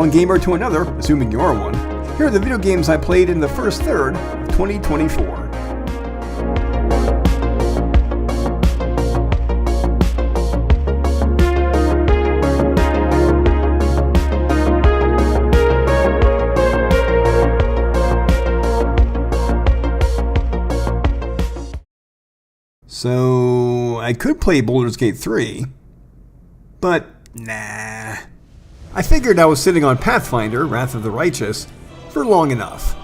one gamer to another, assuming you are one, here are the video games I played in the first third of 2024. So, I could play Baldur's Gate 3, but nah. I figured I was sitting on Pathfinder, Wrath of the Righteous, for long enough.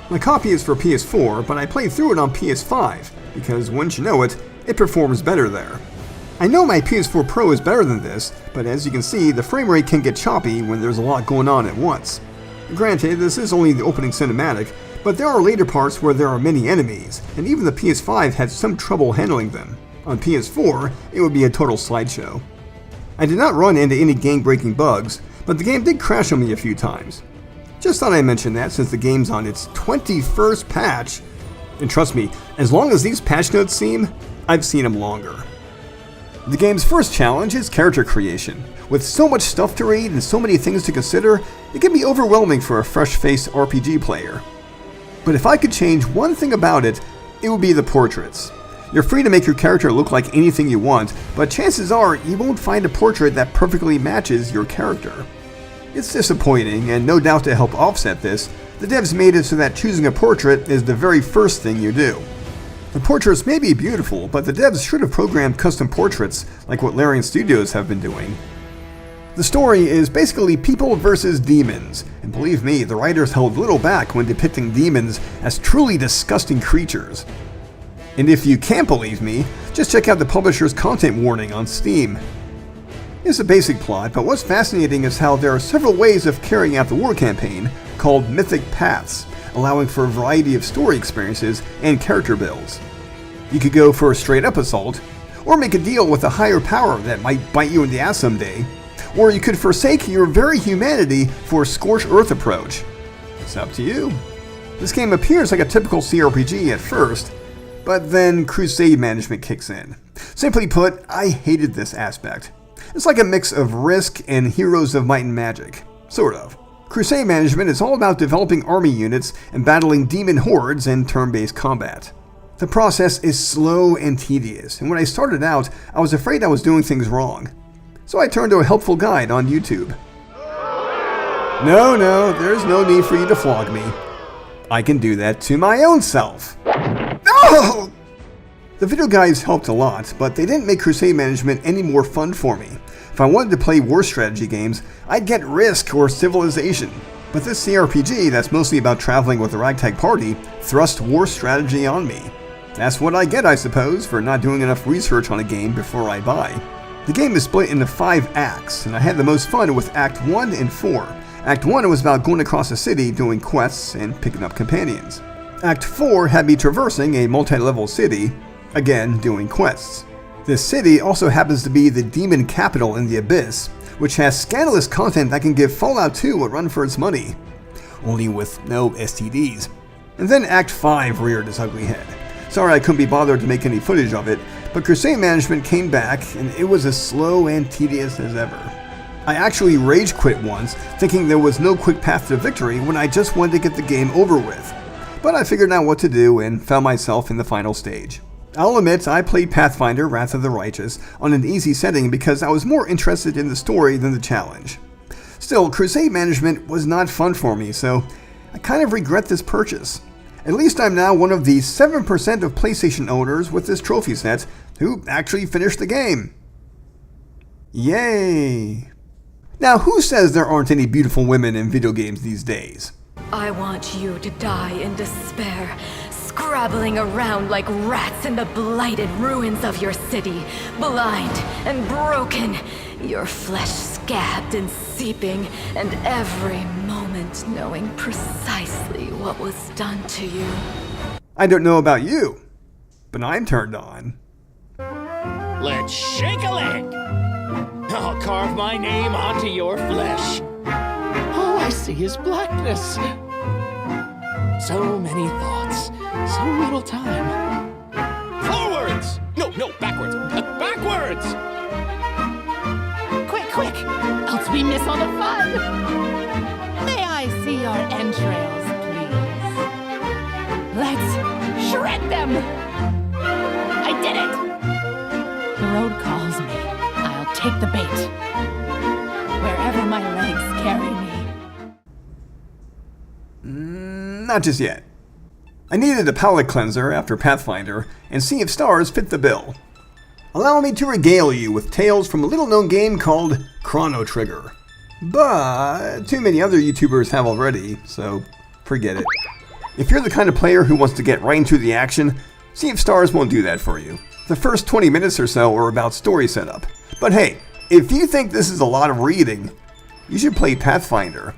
My copy is for PS4, but I played through it on PS5, because wouldn't you know it, it performs better there. I know my PS4 Pro is better than this, but as you can see, the frame rate can get choppy when there's a lot going on at once. Granted, this is only the opening cinematic, but there are later parts where there are many enemies, and even the PS5 had some trouble handling them. On PS4, it would be a total slideshow. I did not run into any game-breaking bugs, but the game did crash on me a few times. Just thought I'd mention that since the game's on its 21st patch. And trust me, as long as these patch notes seem, I've seen them longer. The game's first challenge is character creation. With so much stuff to read and so many things to consider, it can be overwhelming for a fresh-faced RPG player. But if I could change one thing about it, it would be the portraits. You're free to make your character look like anything you want, but chances are you won't find a portrait that perfectly matches your character. It's disappointing, and no doubt to help offset this, the devs made it so that choosing a portrait is the very first thing you do. The portraits may be beautiful, but the devs should have programmed custom portraits like what Larian Studios have been doing. The story is basically people versus demons, and believe me, the writers held little back when depicting demons as truly disgusting creatures. And if you can't believe me, just check out the publisher's content warning on Steam. It's a basic plot, but what's fascinating is how there are several ways of carrying out the war campaign, called mythic paths, allowing for a variety of story experiences and character builds. You could go for a straight-up assault, or make a deal with a higher power that might bite you in the ass someday, or you could forsake your very humanity for a scorched earth approach. It's up to you. This game appears like a typical CRPG at first, but then crusade management kicks in. Simply put, I hated this aspect. It's like a mix of Risk and Heroes of Might and Magic. Sort of. Crusade management is all about developing army units and battling demon hordes in turn-based combat. The process is slow and tedious, and when I started out, I was afraid I was doing things wrong. So I turned to a helpful guide on YouTube. No, there's no need for you to flog me. I can do that to my own self. No! The video guides helped a lot, but they didn't make crusade management any more fun for me. If I wanted to play war strategy games, I'd get Risk or Civilization. But this CRPG that's mostly about traveling with a ragtag party thrust war strategy on me. That's what I get, I suppose, for not doing enough research on a game before I buy. The game is split into 5 acts, and I had the most fun with Act 1 and 4. Act 1 was about going across a city doing quests and picking up companions. Act 4 had me traversing a multi-level city, again doing quests. This city also happens to be the demon capital in the Abyss, which has scandalous content that can give Fallout 2 a run for its money. Only with no STDs. And then Act 5 reared its ugly head. Sorry I couldn't be bothered to make any footage of it, but crusade management came back and it was as slow and tedious as ever. I actually rage quit once, thinking there was no quick path to victory when I just wanted to get the game over with. But I figured out what to do and found myself in the final stage. I'll admit I played Pathfinder Wrath of the Righteous on an easy setting because I was more interested in the story than the challenge. Still, crusade management was not fun for me, so I kind of regret this purchase. At least I'm now one of the 7% of PlayStation owners with this trophy set who actually finished the game. Yay! Now who says there aren't any beautiful women in video games these days? I want you to die in despair, scrabbling around like rats in the blighted ruins of your city, blind and broken, your flesh scabbed and seeping, and every moment knowing precisely what was done to you. I don't know about you, but I'm turned on. Let's shake a leg! I'll carve my name onto your flesh. All I see is blackness. So many thoughts, so little time. Forwards! No, backwards. Backwards! Quick, quick, else we miss all the fun. May I see your entrails, please? Let's shred them. I did it. The road calls me. I'll take the bait. Wherever my legs carry me. Not just yet. I needed a palate cleanser after Pathfinder, and Sea of Stars fit the bill. Allow me to regale you with tales from a little-known game called Chrono Trigger. But too many other YouTubers have already, so forget it. If you're the kind of player who wants to get right into the action, Sea of Stars won't do that for you. The first 20 minutes or so are about story setup. But hey, if you think this is a lot of reading, you should play Pathfinder.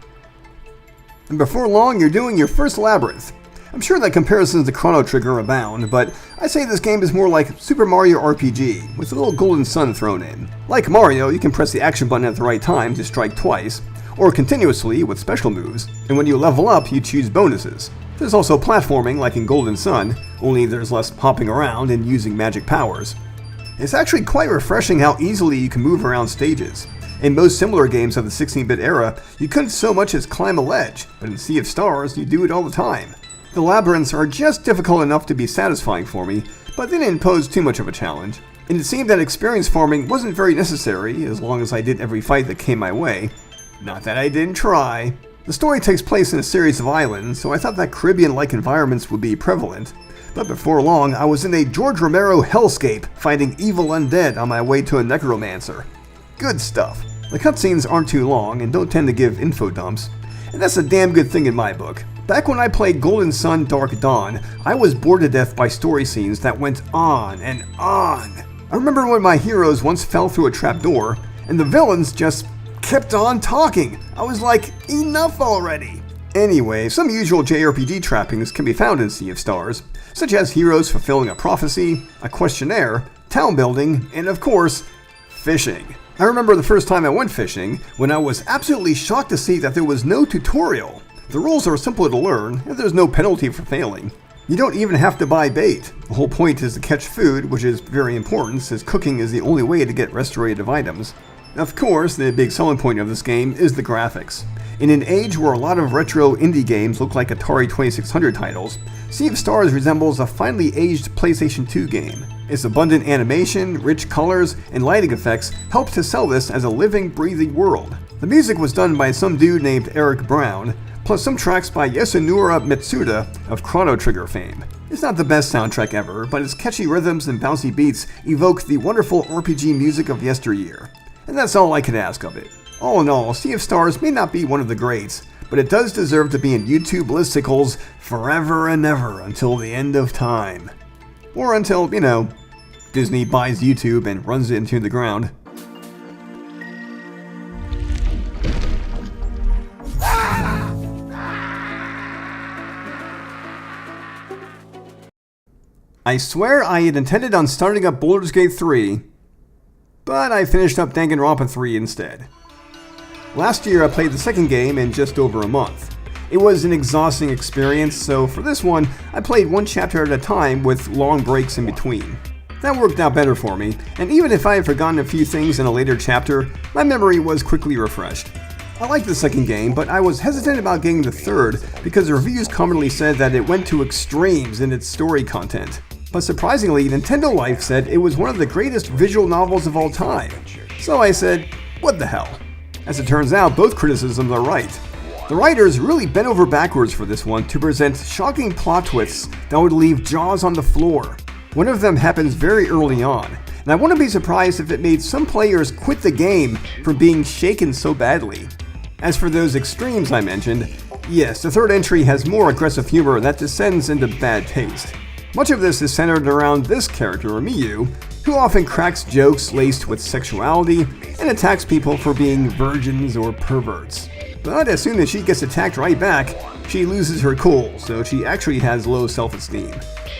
And before long, you're doing your first labyrinth. I'm sure that comparisons to Chrono Trigger abound, but I say this game is more like Super Mario RPG, with a little golden sun thrown in. Like Mario, you can press the action button at the right time to strike twice, or continuously with special moves, and when you level up, you choose bonuses. There's also platforming like in Golden Sun, only there's less hopping around and using magic powers. It's actually quite refreshing how easily you can move around stages. In most similar games of the 16-bit era, you couldn't so much as climb a ledge, but in Sea of Stars, you do it all the time. The labyrinths are just difficult enough to be satisfying for me, but they didn't pose too much of a challenge. And it seemed that experience farming wasn't very necessary as long as I did every fight that came my way. Not that I didn't try. The story takes place in a series of islands, so I thought that Caribbean-like environments would be prevalent. But before long, I was in a George Romero hellscape fighting evil undead on my way to a necromancer. Good stuff. The cutscenes aren't too long and don't tend to give info dumps, and that's a damn good thing in my book. Back when I played Golden Sun Dark Dawn, I was bored to death by story scenes that went on and on. I remember when my heroes once fell through a trapdoor, and the villains just kept on talking. I was like, enough already! Anyway, some usual JRPG trappings can be found in Sea of Stars, such as heroes fulfilling a prophecy, a questionnaire, town building, and of course, fishing. I remember the first time I went fishing, when I was absolutely shocked to see that there was no tutorial. The rules are simple to learn, and there's no penalty for failing. You don't even have to buy bait. The whole point is to catch food, which is very important since cooking is the only way to get restorative items. Of course, the big selling point of this game is the graphics. In an age where a lot of retro indie games look like Atari 2600 titles, Sea of Stars resembles a finely aged PlayStation 2 game. Its abundant animation, rich colors, and lighting effects help to sell this as a living, breathing world. The music was done by some dude named Eric Brown, plus some tracks by Yasunori Mitsuda of Chrono Trigger fame. It's not the best soundtrack ever, but its catchy rhythms and bouncy beats evoke the wonderful RPG music of yesteryear. And that's all I could ask of it. All in all, Sea of Stars may not be one of the greats, but it does deserve to be in YouTube listicles forever and ever until the end of time. Or until, Disney buys YouTube and runs it into the ground. I swear I had intended on starting up Baldur's Gate 3, but I finished up Danganronpa 3 instead. Last year I played the second game in just over a month. It was an exhausting experience, so for this one, I played one chapter at a time with long breaks in between. That worked out better for me, and even if I had forgotten a few things in a later chapter, my memory was quickly refreshed. I liked the second game, but I was hesitant about getting the third because the reviews commonly said that it went to extremes in its story content. But surprisingly, Nintendo Life said it was one of the greatest visual novels of all time. So I said, what the hell? As it turns out, both criticisms are right. The writers really bent over backwards for this one to present shocking plot twists that would leave jaws on the floor. One of them happens very early on, and I wouldn't be surprised if it made some players quit the game for being shaken so badly. As for those extremes I mentioned, yes, the third entry has more aggressive humor that descends into bad taste. Much of this is centered around this character, Miyu, who often cracks jokes laced with sexuality and attacks people for being virgins or perverts. But as soon as she gets attacked right back, she loses her cool, so she actually has low self-esteem.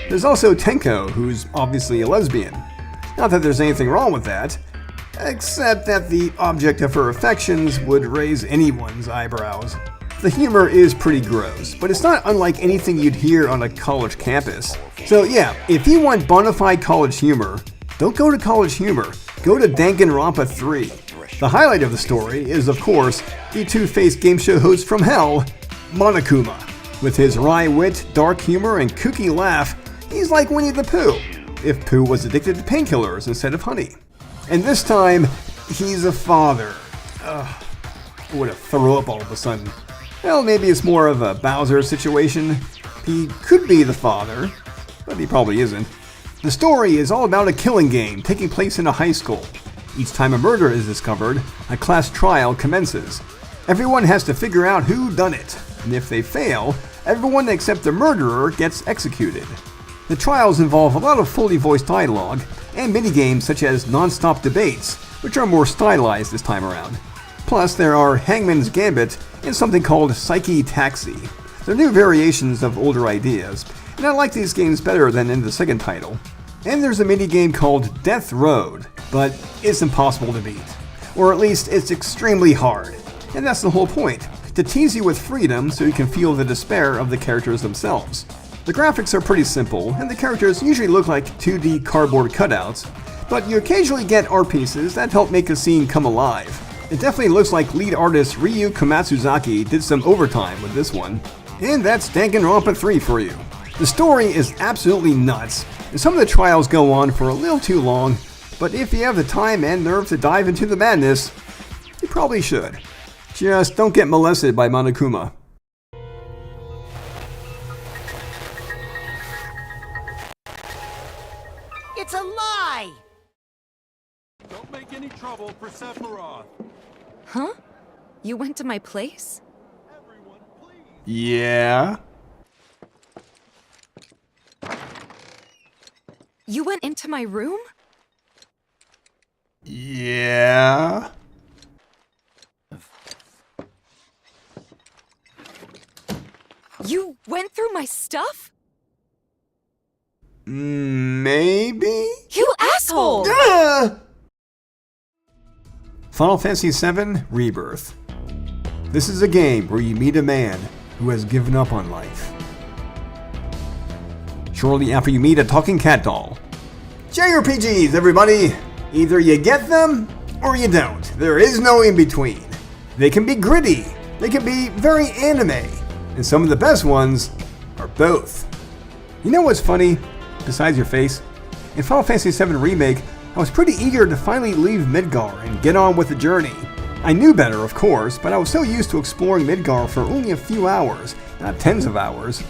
There's also Tenko, who's obviously a lesbian. Not that there's anything wrong with that, except that the object of her affections would raise anyone's eyebrows. The humor is pretty gross, but it's not unlike anything you'd hear on a college campus. So yeah, if you want bona fide college humor, don't go to College Humor, go to Danganronpa 3. The highlight of the story is, of course, the two-faced game show host from hell, Monokuma. With his wry wit, dark humor, and kooky laugh, he's like Winnie the Pooh, if Pooh was addicted to painkillers instead of honey. And this time, he's a father. Ugh, I would have thrown up all of a sudden. Well, maybe it's more of a Bowser situation. He could be the father, but he probably isn't. The story is all about a killing game taking place in a high school. Each time a murder is discovered, a class trial commences. Everyone has to figure out who done it, and if they fail, everyone except the murderer gets executed. The trials involve a lot of fully voiced dialogue, and minigames such as non-stop debates, which are more stylized this time around. Plus, there are Hangman's Gambit and something called Psyche Taxi. They're new variations of older ideas, and I like these games better than in the second title. And there's a minigame called Death Road, but it's impossible to beat. Or at least it's extremely hard. And that's the whole point, to tease you with freedom so you can feel the despair of the characters themselves. The graphics are pretty simple, and the characters usually look like 2D cardboard cutouts, but you occasionally get art pieces that help make a scene come alive. It definitely looks like lead artist Ryu Komatsuzaki did some overtime with this one. And that's Danganronpa 3 for you. The story is absolutely nuts, and some of the trials go on for a little too long, but if you have the time and nerve to dive into the madness, you probably should. Just don't get molested by Monokuma. It's a lie! Don't make any trouble for Sephiroth. Huh? You went to my place? Everyone, please. Yeah? You went into my room? Yeah? You went through my stuff? Maybe? You asshole! Ah! Final Fantasy VII Rebirth. This is a game where you meet a man who has given up on life. Shortly after you meet a talking cat doll. JRPGs, everybody! Either you get them, or you don't. There is no in between. They can be gritty, they can be very anime, and some of the best ones are both. You know what's funny, besides your face? In Final Fantasy VII Remake, I was pretty eager to finally leave Midgar and get on with the journey. I knew better, of course, but I was so used to exploring Midgar for only a few hours, not tens of hours.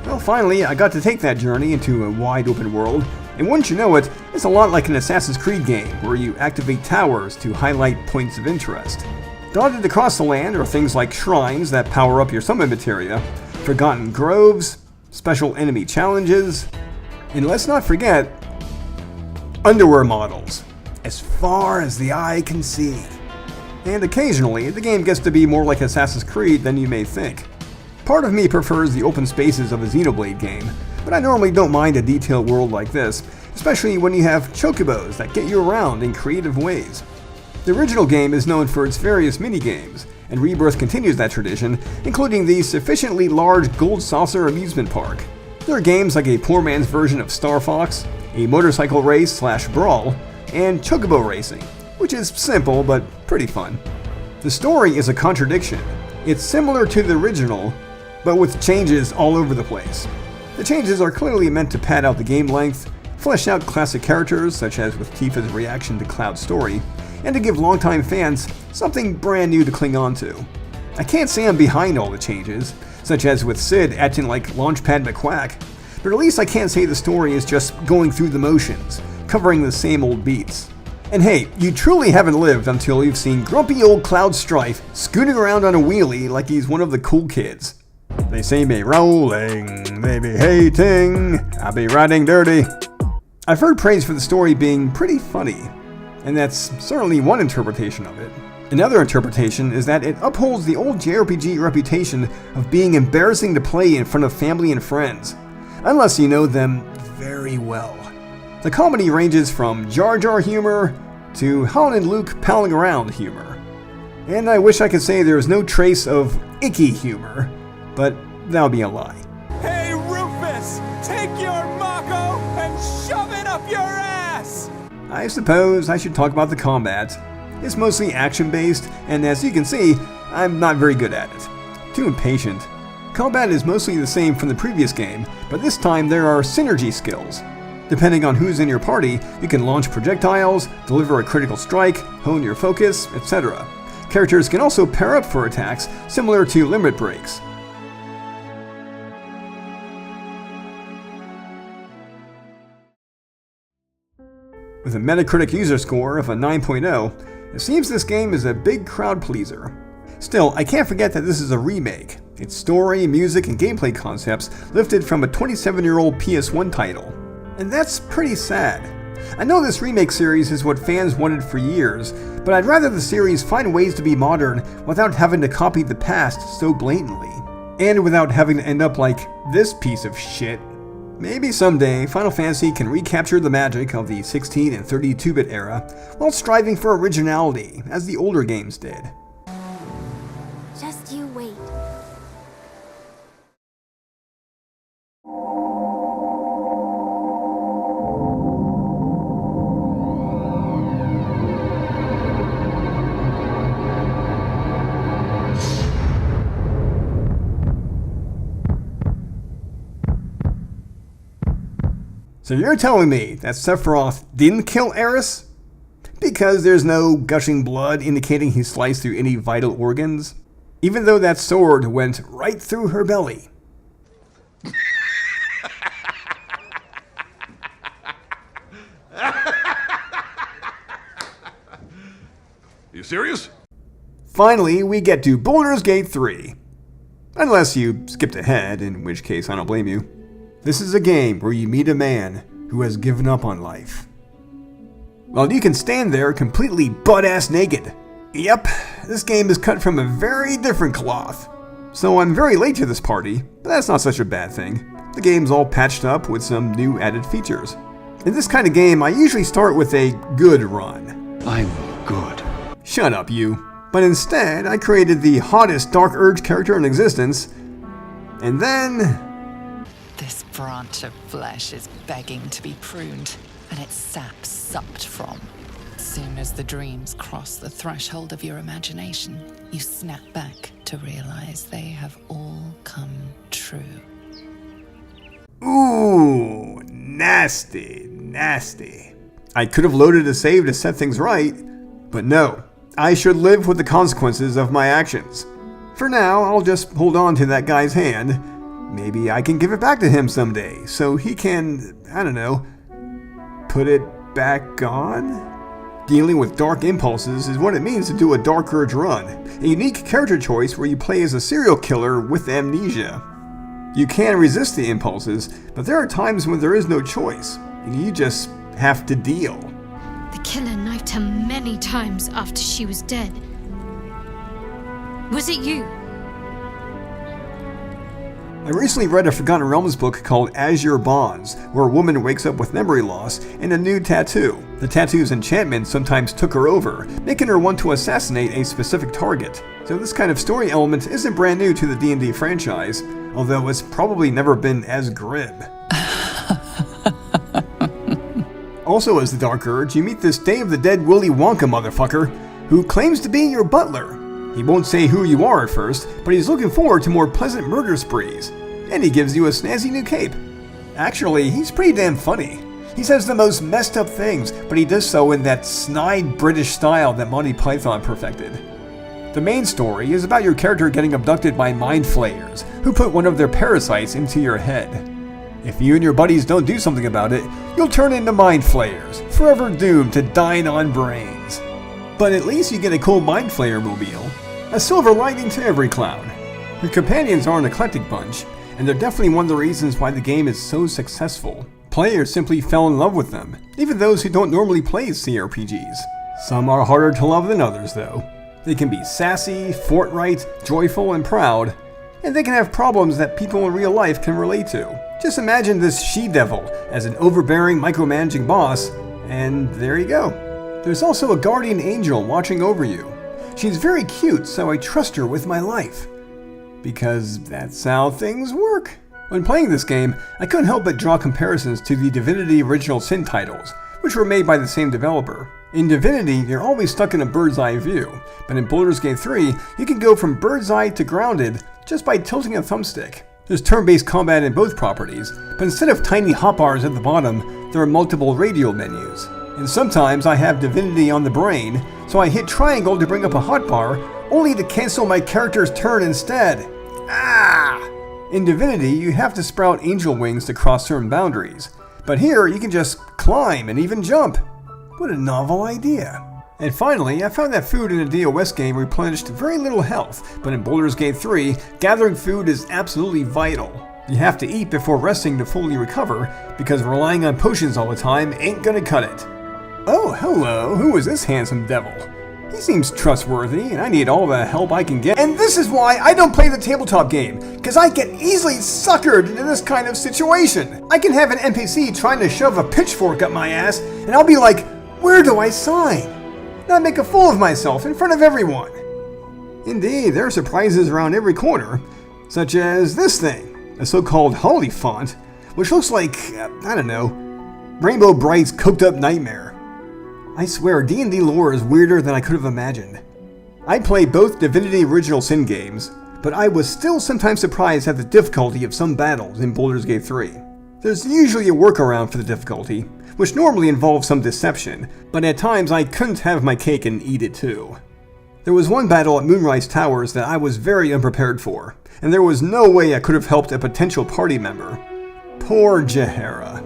Well, finally, I got to take that journey into a wide open world, and wouldn't you know it, it's a lot like an Assassin's Creed game where you activate towers to highlight points of interest. Dotted across the land are things like shrines that power up your summon materia, forgotten groves, special enemy challenges, and let's not forget, underwear models, as far as the eye can see. And occasionally, the game gets to be more like Assassin's Creed than you may think. Part of me prefers the open spaces of a Xenoblade game, but I normally don't mind a detailed world like this, especially when you have chocobos that get you around in creative ways. The original game is known for its various minigames, and Rebirth continues that tradition, including the sufficiently large Gold Saucer amusement park. There are games like a poor man's version of Star Fox, a motorcycle race/brawl, and chocobo racing, which is simple but pretty fun. The story is a contradiction. It's similar to the original, but with changes all over the place. The changes are clearly meant to pad out the game length, flesh out classic characters such as with Tifa's reaction to Cloud's story, and to give longtime fans something brand new to cling on to. I can't say I'm behind all the changes, such as with Sid acting like Launchpad McQuack, but at least I can't say the story is just going through the motions, covering the same old beats. And hey, you truly haven't lived until you've seen grumpy old Cloud Strife scooting around on a wheelie like he's one of the cool kids. They see me rolling, they be hating, I be riding dirty. I've heard praise for the story being pretty funny, and that's certainly one interpretation of it. Another interpretation is that it upholds the old JRPG reputation of being embarrassing to play in front of family and friends, unless you know them very well. The comedy ranges from Jar Jar humor to Han and Luke palling around humor. And I wish I could say there is no trace of icky humor, but that would be a lie. Hey, Rufus! Take your Mako and shove it up your ass! I suppose I should talk about the combat. It's mostly action-based, and as you can see, I'm not very good at it. Too impatient. Combat is mostly the same from the previous game, but this time there are synergy skills. Depending on who's in your party, you can launch projectiles, deliver a critical strike, hone your focus, etc. Characters can also pair up for attacks, similar to limit breaks. With a Metacritic user score of a 9.0, it seems this game is a big crowd pleaser. Still, I can't forget that this is a remake. Its story, music, and gameplay concepts lifted from a 27-year-old PS1 title. And that's pretty sad. I know this remake series is what fans wanted for years, but I'd rather the series find ways to be modern without having to copy the past so blatantly. And without having to end up like this piece of shit. Maybe someday Final Fantasy can recapture the magic of the 16 and 32-bit era while striving for originality, as the older games did. Just you wait. So you're telling me that Sephiroth didn't kill Aerith? Because there's no gushing blood indicating he sliced through any vital organs? Even though that sword went right through her belly. You serious? Finally, we get to Baldur's Gate 3. Unless you skipped ahead, in which case I don't blame you. This is a game where you meet a man who has given up on life. Well, you can stand there completely butt-ass naked. Yep, this game is cut from a very different cloth. So I'm very late to this party, but that's not such a bad thing. The game's all patched up with some new added features. In this kind of game, I usually start with a good run. I'm good. Shut up, you. But instead, I created the hottest Dark Urge character in existence, and then... This branch of flesh is begging to be pruned, and its sap sucked from. Soon as the dreams cross the threshold of your imagination, you snap back to realize they have all come true. Ooh, nasty, nasty. I could have loaded a save to set things right, but no. I should live with the consequences of my actions. For now, I'll just hold on to that guy's hand. Maybe I can give it back to him someday, so he can, I don't know, put it back on? Dealing with dark impulses is what it means to do a Dark Urge run, a unique character choice where you play as a serial killer with amnesia. You can resist the impulses, but there are times when there is no choice, and you just have to deal. The killer knifed her many times after she was dead. Was it you? I recently read a Forgotten Realms book called Azure Bonds, where a woman wakes up with memory loss and a new tattoo. The tattoo's enchantment sometimes took her over, making her want to assassinate a specific target. So this kind of story element isn't brand new to the D&D franchise, although it's probably never been as grim. Also as the Dark Urge, you meet this Day of the Dead Willy Wonka motherfucker, who claims to be your butler. He won't say who you are at first, but he's looking forward to more pleasant murder sprees. And he gives you a snazzy new cape. Actually, he's pretty damn funny. He says the most messed up things, but he does so in that snide British style that Monty Python perfected. The main story is about your character getting abducted by mind flayers, who put one of their parasites into your head. If you and your buddies don't do something about it, you'll turn into mind flayers, forever doomed to dine on brains. But at least you get a cool mind flayer mobile. A silver lining to every cloud. Your companions are an eclectic bunch, and they're definitely one of the reasons why the game is so successful. Players simply fell in love with them, even those who don't normally play CRPGs. Some are harder to love than others, though. They can be sassy, forthright, joyful, and proud, and they can have problems that people in real life can relate to. Just imagine this she-devil as an overbearing, micromanaging boss, and there you go. There's also a guardian angel watching over you. She's very cute, so I trust her with my life. Because that's how things work. When playing this game, I couldn't help but draw comparisons to the Divinity Original Sin titles, which were made by the same developer. In Divinity, you're always stuck in a bird's eye view, but in Baldur's Gate 3, you can go from bird's eye to grounded just by tilting a thumbstick. There's turn-based combat in both properties, but instead of tiny hotbars at the bottom, there are multiple radial menus. And sometimes I have Divinity on the brain, so I hit triangle to bring up a hotbar, only to cancel my character's turn instead. Ah! In Divinity, you have to sprout angel wings to cross certain boundaries, but here you can just climb and even jump. What a novel idea. And finally, I found that food in a DOS game replenished very little health, but in Baldur's Gate 3, gathering food is absolutely vital. You have to eat before resting to fully recover, because relying on potions all the time ain't gonna cut it. Oh, hello, who is this handsome devil? He seems trustworthy, and I need all the help I can get. And this is why I don't play the tabletop game, because I get easily suckered into this kind of situation. I can have an NPC trying to shove a pitchfork up my ass, and I'll be like, where do I sign? And I make a fool of myself in front of everyone. Indeed, there are surprises around every corner, such as this thing, a so-called holy font, which looks like, I don't know, Rainbow Bright's cooked up nightmare. I swear, D&D lore is weirder than I could have imagined. I play both Divinity Original Sin games, but I was still sometimes surprised at the difficulty of some battles in Baldur's Gate 3. There's usually a workaround for the difficulty, which normally involves some deception, but at times I couldn't have my cake and eat it too. There was one battle at Moonrise Towers that I was very unprepared for, and there was no way I could have helped a potential party member. Poor Jahara.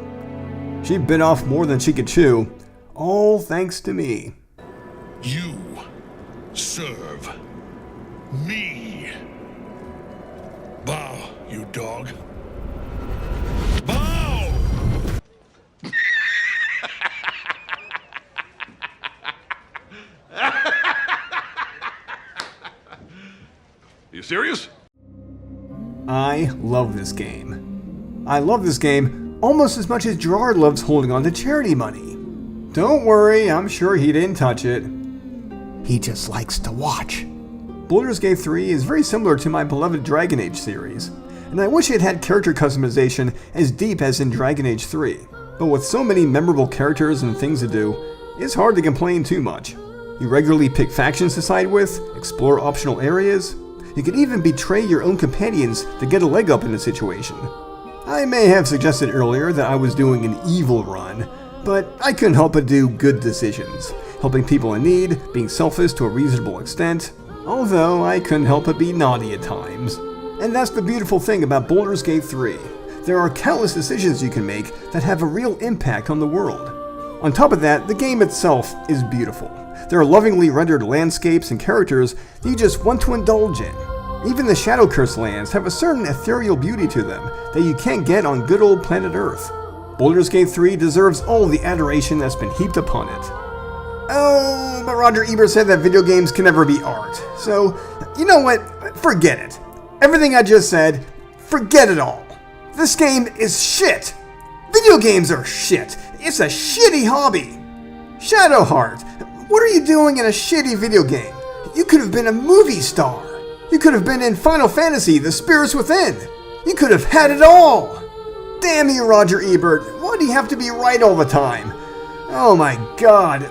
She bit off more than she could chew, all thanks to me. You serve me. Bow, you dog. Bow! You serious? I love this game. I love this game almost as much as Gerard loves holding on to charity money. Don't worry, I'm sure he didn't touch it. He just likes to watch. Baldur's Gate 3 is very similar to my beloved Dragon Age series, and I wish it had character customization as deep as in Dragon Age 3. But with so many memorable characters and things to do, it's hard to complain too much. You regularly pick factions to side with, explore optional areas. You can even betray your own companions to get a leg up in a situation. I may have suggested earlier that I was doing an evil run, but I couldn't help but do good decisions, helping people in need, being selfish to a reasonable extent, although I couldn't help but be naughty at times. And that's the beautiful thing about Baldur's Gate 3. There are countless decisions you can make that have a real impact on the world. On top of that, the game itself is beautiful. There are lovingly rendered landscapes and characters that you just want to indulge in. Even the Shadow Curse lands have a certain ethereal beauty to them that you can't get on good old planet Earth. Baldur's Gate 3 deserves all the adoration that's been heaped upon it. Oh, but Roger Ebert said that video games can never be art. So, you know what? Forget it. Everything I just said, forget it all. This game is shit. Video games are shit. It's a shitty hobby. Shadowheart, what are you doing in a shitty video game? You could have been a movie star. You could have been in Final Fantasy, The Spirits Within. You could have had it all. Damn you, Roger Ebert. Why do you have to be right all the time? Oh my god.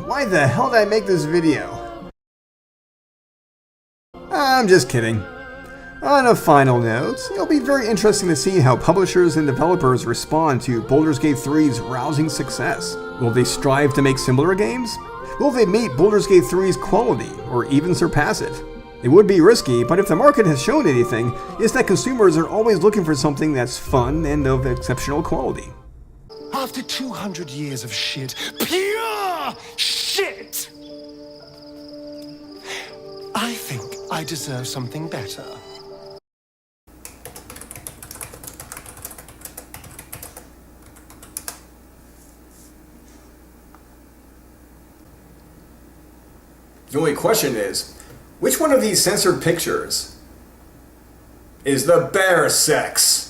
Why the hell did I make this video? I'm just kidding. On a final note, it'll be very interesting to see how publishers and developers respond to Baldur's Gate 3's rousing success. Will they strive to make similar games? Will they meet Baldur's Gate 3's quality, or even surpass it? It would be risky, but if the market has shown anything, it's that consumers are always looking for something that's fun and of exceptional quality. After 200 years of shit, pure shit! I think I deserve something better. The only question is, which one of these censored pictures is the bear sex?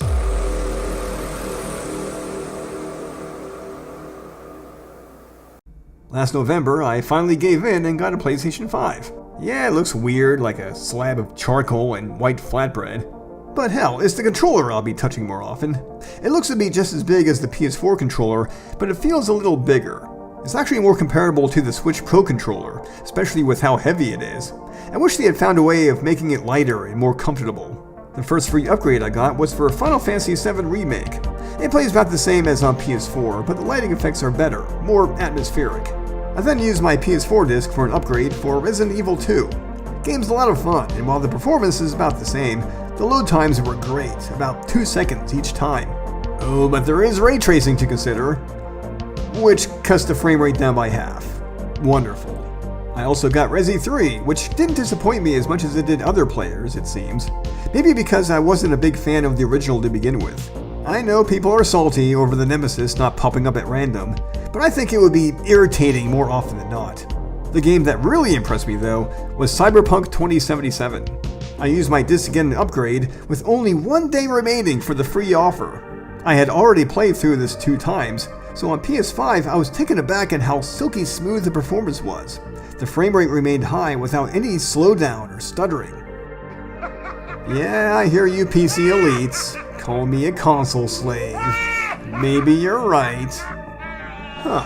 Last November, I finally gave in and got a PlayStation 5. Yeah, it looks weird, like a slab of charcoal and white flatbread. But hell, it's the controller I'll be touching more often. It looks to be just as big as the PS4 controller, but it feels a little bigger. It's actually more comparable to the Switch Pro controller, especially with how heavy it is. I wish they had found a way of making it lighter and more comfortable. The first free upgrade I got was for Final Fantasy VII Remake. It plays about the same as on PS4, but the lighting effects are better, more atmospheric. I then used my PS4 disc for an upgrade for Resident Evil 2. Game's a lot of fun, and while the performance is about the same, the load times were great, about 2 seconds each time. Oh, but there is ray tracing to consider, which cuts the frame rate down by half. Wonderful. I also got Resi 3, which didn't disappoint me as much as it did other players, it seems. Maybe because I wasn't a big fan of the original to begin with. I know people are salty over the Nemesis not popping up at random, but I think it would be irritating more often than not. The game that really impressed me, though, was Cyberpunk 2077. I used my disc again to upgrade, with only 1 day remaining for the free offer. I had already played through this 2 times, so on PS5 I was taken aback at how silky smooth the performance was. The frame rate remained high without any slowdown or stuttering. Yeah, I hear you PC elites. Call me a console slave. Maybe you're right. Huh.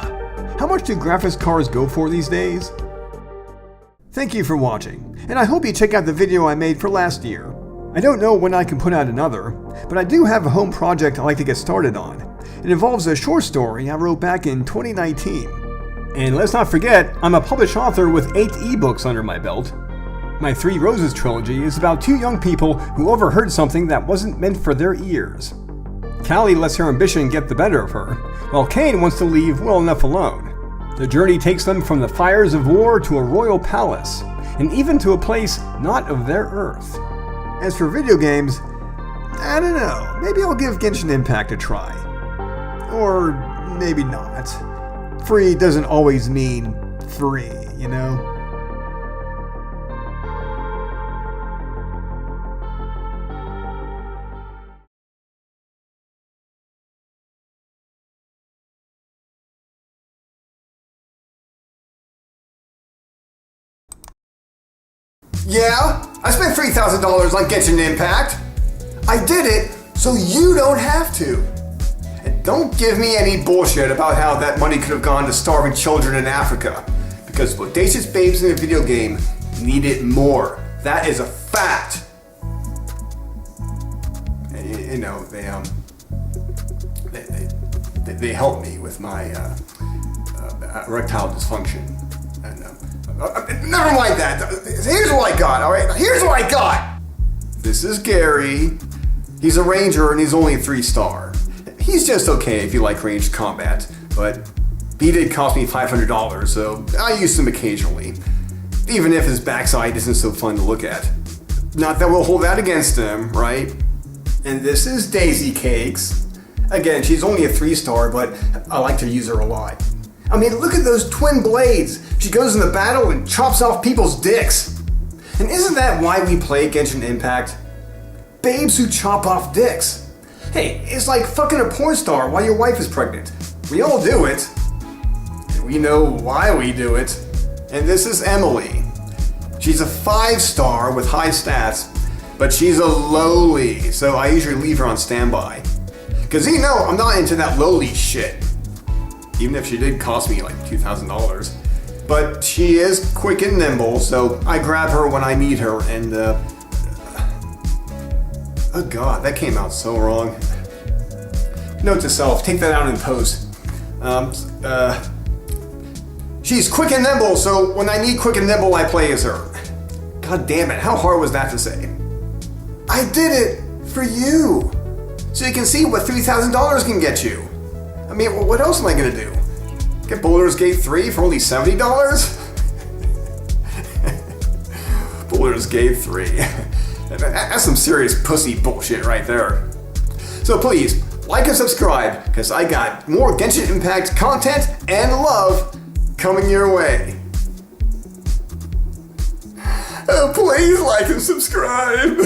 How much do graphics cards go for these days? Thank you for watching, and I hope you check out the video I made for last year. I don't know when I can put out another, but I do have a home project I'd like to get started on. It involves a short story I wrote back in 2019. And let's not forget, I'm a published author with 8 ebooks under my belt. My 3 Roses trilogy is about 2 young people who overheard something that wasn't meant for their ears. Callie lets her ambition get the better of her, while Kane wants to leave well enough alone. The journey takes them from the fires of war to a royal palace, and even to a place not of their earth. As for video games, I don't know, maybe I'll give Genshin Impact a try. Or maybe not. Free doesn't always mean free, you know? Yeah, I spent $3,000 on Genshin Impact. I did it so you don't have to. And don't give me any bullshit about how that money could have gone to starving children in Africa. Because bodacious babes in a video game need it more. That is a fact. You know, they help me with my erectile dysfunction. And, never mind that. Here's what I got, alright? Here's what I got! This is Gary. He's a ranger and he's only 3-star. He's just okay if you like ranged combat, but he did cost me $500, so I use him occasionally. Even if his backside isn't so fun to look at. Not that we'll hold that against him, right? And this is Daisy Cakes. Again, she's only a 3-star, but I like to use her a lot. I mean, look at those twin blades. She goes into battle and chops off people's dicks. And isn't that why we play Genshin Impact? Babes who chop off dicks. Hey, it's like fucking a porn star while your wife is pregnant. We all do it. And we know why we do it. And this is Emily. She's a 5-star with high stats, but she's a lowly, so I usually leave her on standby. Cause you know, I'm not into that lowly shit. Even if she did cost me like $2,000. But she is quick and nimble, so I grab her when I need her, and oh god, that came out so wrong. Note to self, take that out in post. She's quick and nimble, so when I need quick and nimble, I play as her. God damn it, how hard was that to say? I did it for you, so you can see what $3,000 can get you. I mean, what else am I gonna do? Get Baldur's Gate 3 for only $70? Baldur's Gate 3. That's some serious pussy bullshit right there. So please, like and subscribe, because I got more Genshin Impact content and love coming your way. Oh, please like and subscribe.